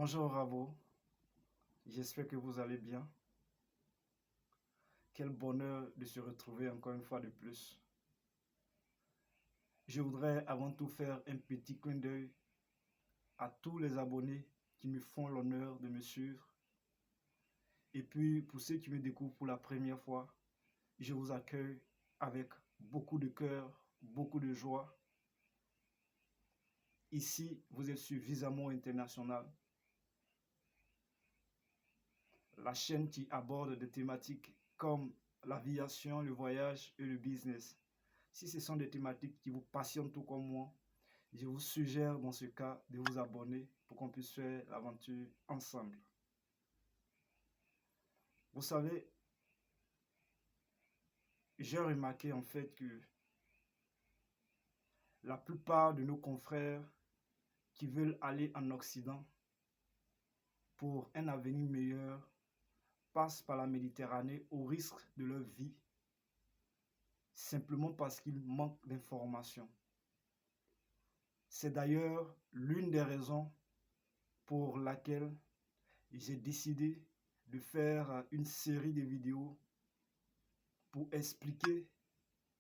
Bonjour à vous, j'espère que vous allez bien. Quel bonheur de se retrouver encore une fois de plus. Je voudrais avant tout faire un petit clin d'œil à tous les abonnés qui me font l'honneur de me suivre. Et puis pour ceux qui me découvrent pour la première fois, je vous accueille avec beaucoup de cœur, beaucoup de joie. Ici, vous êtes sur Visamo International, la chaîne qui aborde des thématiques comme l'aviation, le voyage et le business. Si ce sont des thématiques qui vous passionnent tout comme moi, je vous suggère dans ce cas de vous abonner pour qu'on puisse faire l'aventure ensemble. Vous savez, j'ai remarqué en fait que la plupart de nos confrères qui veulent aller en Occident pour un avenir meilleur passent par la Méditerranée au risque de leur vie, simplement parce qu'ils manquent d'informations. C'est d'ailleurs l'une des raisons pour laquelle j'ai décidé de faire une série de vidéos pour expliquer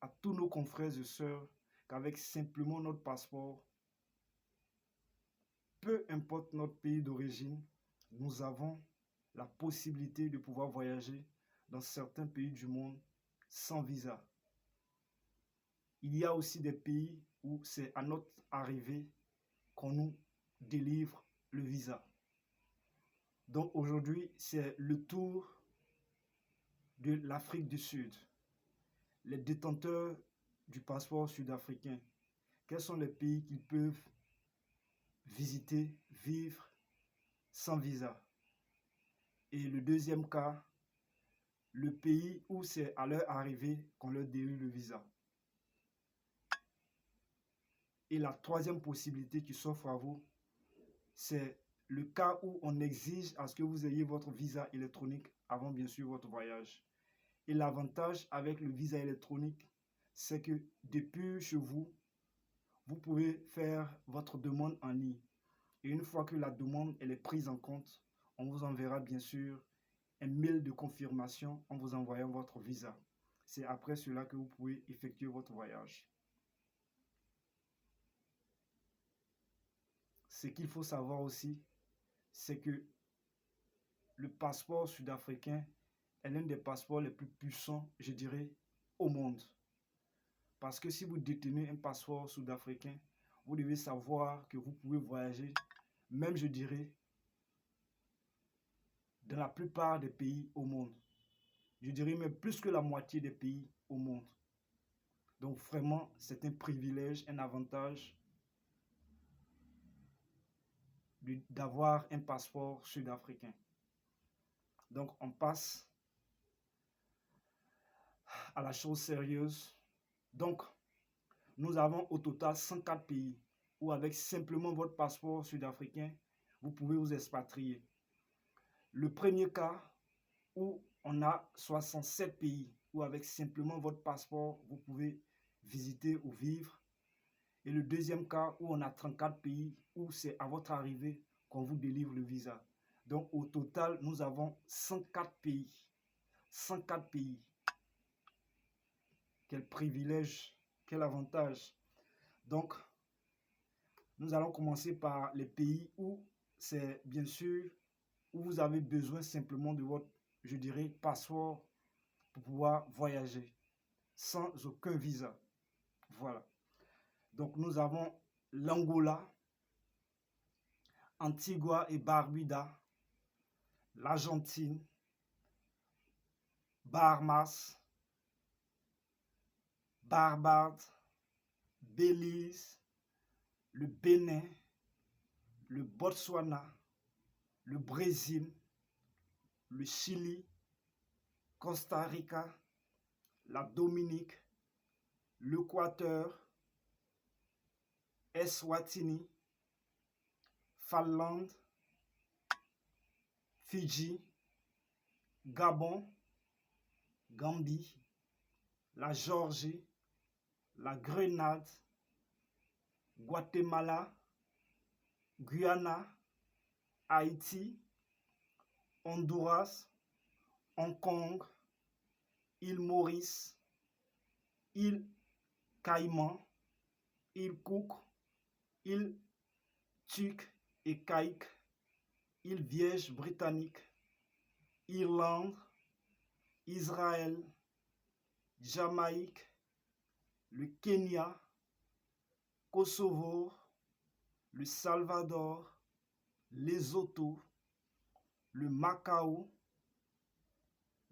à tous nos confrères et sœurs qu'avec simplement notre passeport, peu importe notre pays d'origine, nous avons la possibilité de pouvoir voyager dans certains pays du monde sans visa. Il y a aussi des pays où c'est à notre arrivée qu'on nous délivre le visa. Donc aujourd'hui, c'est le tour de l'Afrique du Sud. Les détenteurs du passeport sud-africain, quels sont les pays qu'ils peuvent visiter, vivre sans visa? Et le deuxième cas, le pays où c'est à leur arrivée qu'on leur délivre le visa. Et la troisième possibilité qui s'offre à vous, c'est le cas où on exige à ce que vous ayez votre visa électronique avant bien sûr votre voyage. Et l'avantage avec le visa électronique, c'est que depuis chez vous, vous pouvez faire votre demande en ligne. Et une fois que la demande elle est prise en compte, on vous enverra bien sûr un mail de confirmation en vous envoyant votre visa. C'est après cela que vous pouvez effectuer votre voyage. Ce qu'il faut savoir aussi, c'est que le passeport sud-africain est l'un des passeports les plus puissants, je dirais, au monde. Parce que si vous détenez un passeport sud-africain, vous devez savoir que vous pouvez voyager, même je dirais, dans la plupart des pays au monde. Je dirais même plus que la moitié des pays au monde. Donc vraiment, c'est un privilège, un avantage d'avoir un passeport sud-africain. Donc on passe à la chose sérieuse. Donc, nous avons au total 104 pays où avec simplement votre passeport sud-africain, vous pouvez vous expatrier. Le premier cas où on a 67 pays où avec simplement votre passeport, vous pouvez visiter ou vivre. Et le deuxième cas où on a 34 pays où c'est à votre arrivée qu'on vous délivre le visa. Donc au total, nous avons 104 pays. 104 pays. Quel privilège, quel avantage. Donc, nous allons commencer par les pays où c'est bien sûr où vous avez besoin simplement de votre, je dirais, passeport pour pouvoir voyager sans aucun visa. Voilà. Donc, nous avons l'Angola, Antigua et Barbuda, l'Argentine, Bahamas, Barbade, Belize, le Bénin, le Botswana, le Brésil, le Chili, Costa Rica, la Dominique, l'Équateur, Eswatini, Finlande, Fidji, Gabon, Gambie, la Géorgie, la Grenade, Guatemala, Guyana, Haïti, Honduras, Hong Kong, île Maurice, île Caïman, île Cook, île Turque et Caïque, île Vierge britannique, Irlande, Israël, Jamaïque, le Kenya, Kosovo, le Salvador, Lesotho, le Macao,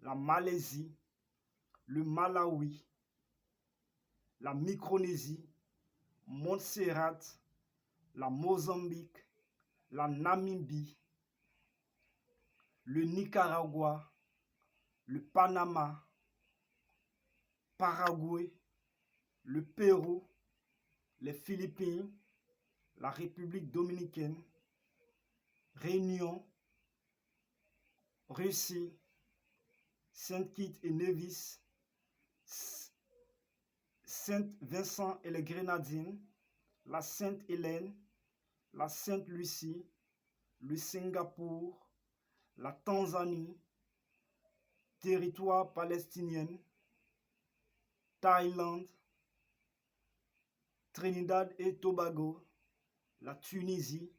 la Malaisie, le Malawi, la Micronésie, Montserrat, la Mozambique, la Namibie, le Nicaragua, le Panama, Paraguay, le Pérou, les Philippines, la République dominicaine, Réunion, Russie, Saint-Kitts et Nevis, Saint-Vincent et les Grenadines, la Sainte-Hélène, la Sainte-Lucie, le Singapour, la Tanzanie, territoire palestinien, Thaïlande, Trinidad et Tobago, la Tunisie,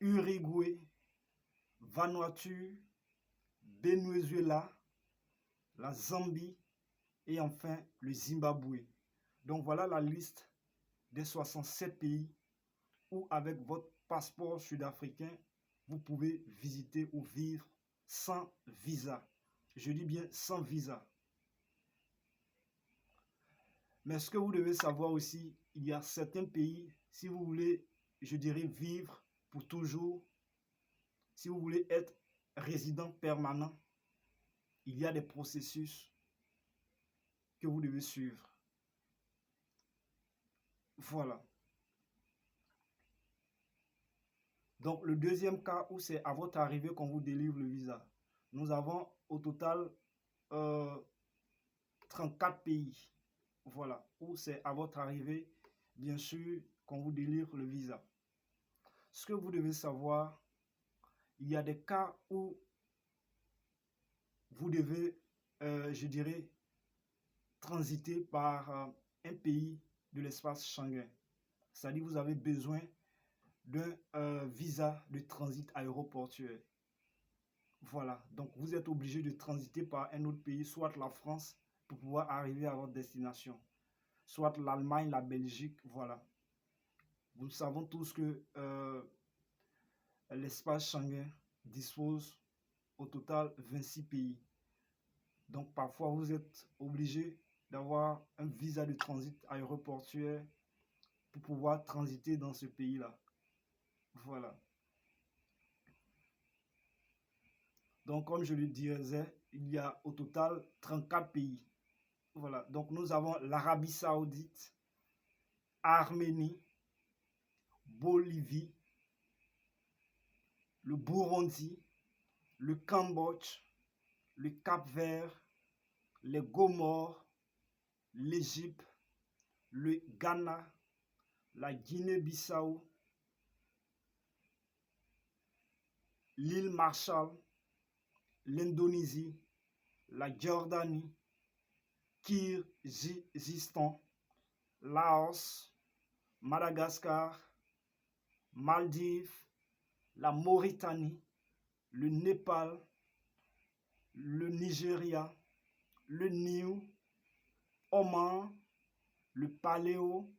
Uruguay, Vanuatu, Venezuela, la Zambie et enfin le Zimbabwe. Donc voilà la liste des 67 pays où avec votre passeport sud-africain, vous pouvez visiter ou vivre sans visa. Je dis bien sans visa. Mais ce que vous devez savoir aussi, il y a certains pays, si vous voulez, je dirais, vivre pour toujours, si vous voulez être résident permanent, il y a des processus que vous devez suivre. Voilà. Donc, le deuxième cas où c'est à votre arrivée qu'on vous délivre le visa. Nous avons au total 34 pays. Voilà, où c'est à votre arrivée, bien sûr, qu'on vous délivre le visa. Ce que vous devez savoir, il y a des cas où vous devez, je dirais, transiter par un pays de l'espace Schengen. C'est-à-dire vous avez besoin d'un visa de transit aéroportuaire. Voilà, donc vous êtes obligé de transiter par un autre pays, soit la France, pour pouvoir arriver à votre destination, soit l'Allemagne, la Belgique, voilà. Nous savons tous que l'espace Schengen dispose au total 26 pays. Donc parfois vous êtes obligé d'avoir un visa de transit aéroportuaire pour pouvoir transiter dans ce pays-là. Voilà. Donc comme je le disais, il y a au total 34 pays. Voilà. Donc nous avons l'Arabie Saoudite, Arménie, Bolivie, le Burundi, le Cambodge, le Cap-Vert, les Comores, l'Égypte, le Ghana, la Guinée-Bissau, l'île Marshall, l'Indonésie, la Jordanie, Kirghizistan, Laos, Madagascar, Maldives, la Mauritanie, le Népal, le Nigeria, le Niue, Oman, le Paléo,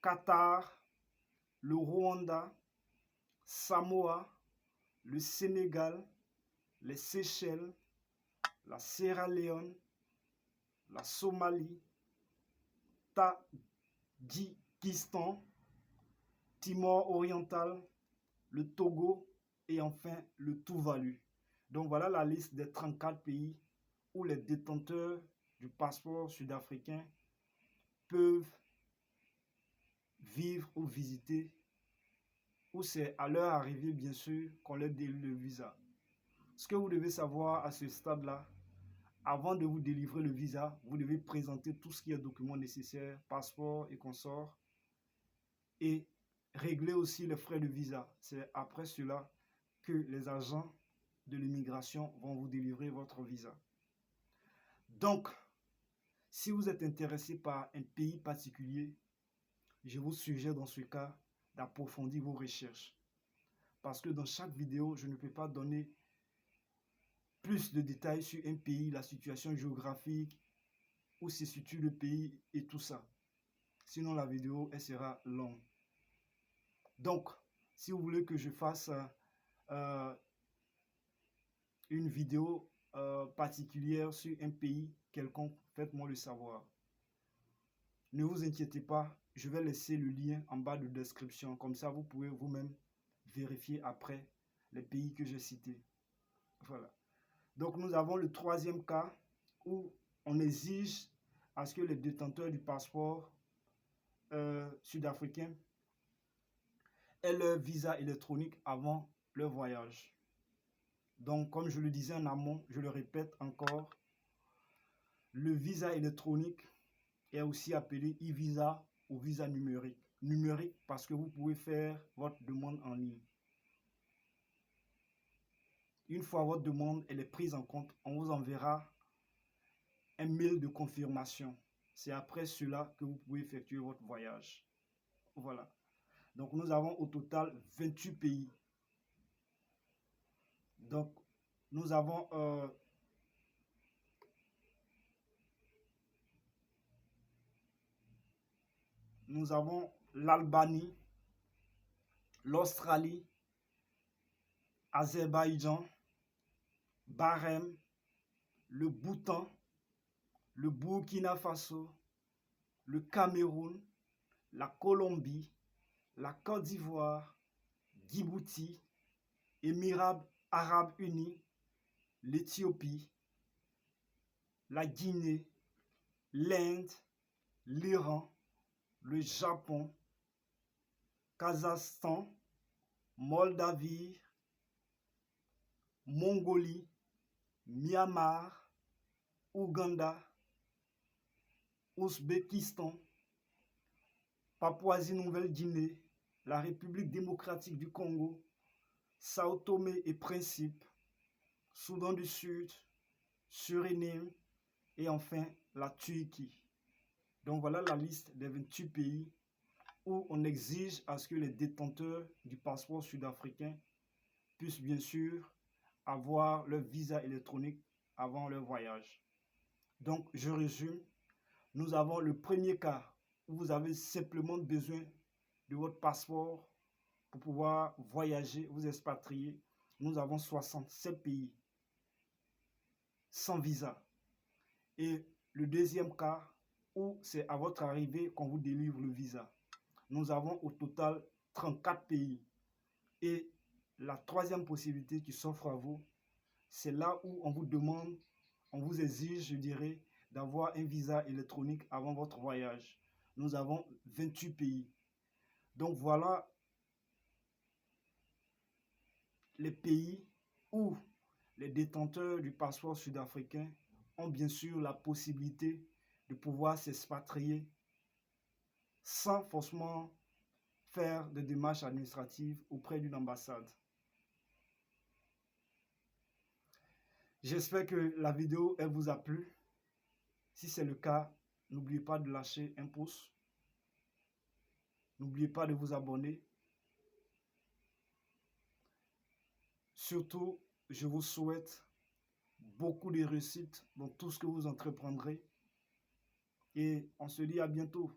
Qatar, le Rwanda, Samoa, le Sénégal, les Seychelles, la Sierra Leone, la Somalie, Tadjikistan, Timor oriental, le Togo et enfin le Tuvalu. Donc voilà la liste des 34 pays où les détenteurs du passeport sud-africain peuvent vivre ou visiter, où c'est à leur arrivée bien sûr qu'on leur délivre le visa. Ce que vous devez savoir à ce stade-là, avant de vous délivrer le visa, vous devez présenter tout ce qui est documents nécessaires, passeport et consorts, et régler aussi les frais de visa. C'est après cela que les agents de l'immigration vont vous délivrer votre visa. Donc, si vous êtes intéressé par un pays particulier, je vous suggère dans ce cas d'approfondir vos recherches. Parce que dans chaque vidéo, je ne peux pas donner plus de détails sur un pays, la situation géographique, où se situe le pays et tout ça. Sinon, la vidéo, elle sera longue. Donc, si vous voulez que je fasse une vidéo particulière sur un pays quelconque, faites-moi le savoir. Ne vous inquiétez pas, je vais laisser le lien en bas de description. Comme ça, vous pouvez vous-même vérifier après les pays que j'ai cités. Voilà. Donc, nous avons le troisième cas où on exige à ce que les détenteurs du passeport sud-africain aient leur visa électronique avant leur voyage. Donc, comme je le disais en amont, je le répète encore, le visa électronique est aussi appelé e-visa ou visa numérique. Numérique parce que vous pouvez faire votre demande en ligne. Une fois votre demande elle est prise en compte, on vous enverra un mail de confirmation. C'est après cela que vous pouvez effectuer votre voyage. Voilà. Donc, nous avons au total 28 pays. Donc, nous avons l'Albanie, l'Australie, Azerbaïdjan, Bahreïn, le Bhoutan, le Burkina Faso, le Cameroun, la Colombie, la Côte d'Ivoire, Djibouti, Émirats Arabes Unis, l'Éthiopie, la Guinée, l'Inde, l'Iran, le Japon, Kazakhstan, Moldavie, Mongolie, Myanmar, Ouganda, Ouzbékistan, Papouasie-Nouvelle-Guinée, la République démocratique du Congo, Sao Tomé et Principe, Soudan du Sud, Suriname et enfin la Turquie. Donc voilà la liste des 28 pays où on exige à ce que les détenteurs du passeport sud-africain puissent bien sûr avoir leur visa électronique avant leur voyage. Donc je résume, nous avons le premier cas où vous avez simplement besoin de votre passeport pour pouvoir voyager, vous expatrier. Nous avons 67 pays sans visa. Et le deuxième cas où c'est à votre arrivée qu'on vous délivre le visa. Nous avons au total 34 pays. Et la troisième possibilité qui s'offre à vous, c'est là où on vous demande, on vous exige, je dirais, d'avoir un visa électronique avant votre voyage. Nous avons 28 pays. Donc voilà les pays où les détenteurs du passeport sud-africain ont bien sûr la possibilité de pouvoir s'expatrier sans forcément faire de démarches administratives auprès d'une ambassade. J'espère que la vidéo elle vous a plu. Si c'est le cas, n'oubliez pas de lâcher un pouce. N'oubliez pas de vous abonner. Surtout, je vous souhaite beaucoup de réussite dans tout ce que vous entreprendrez. Et on se dit à bientôt.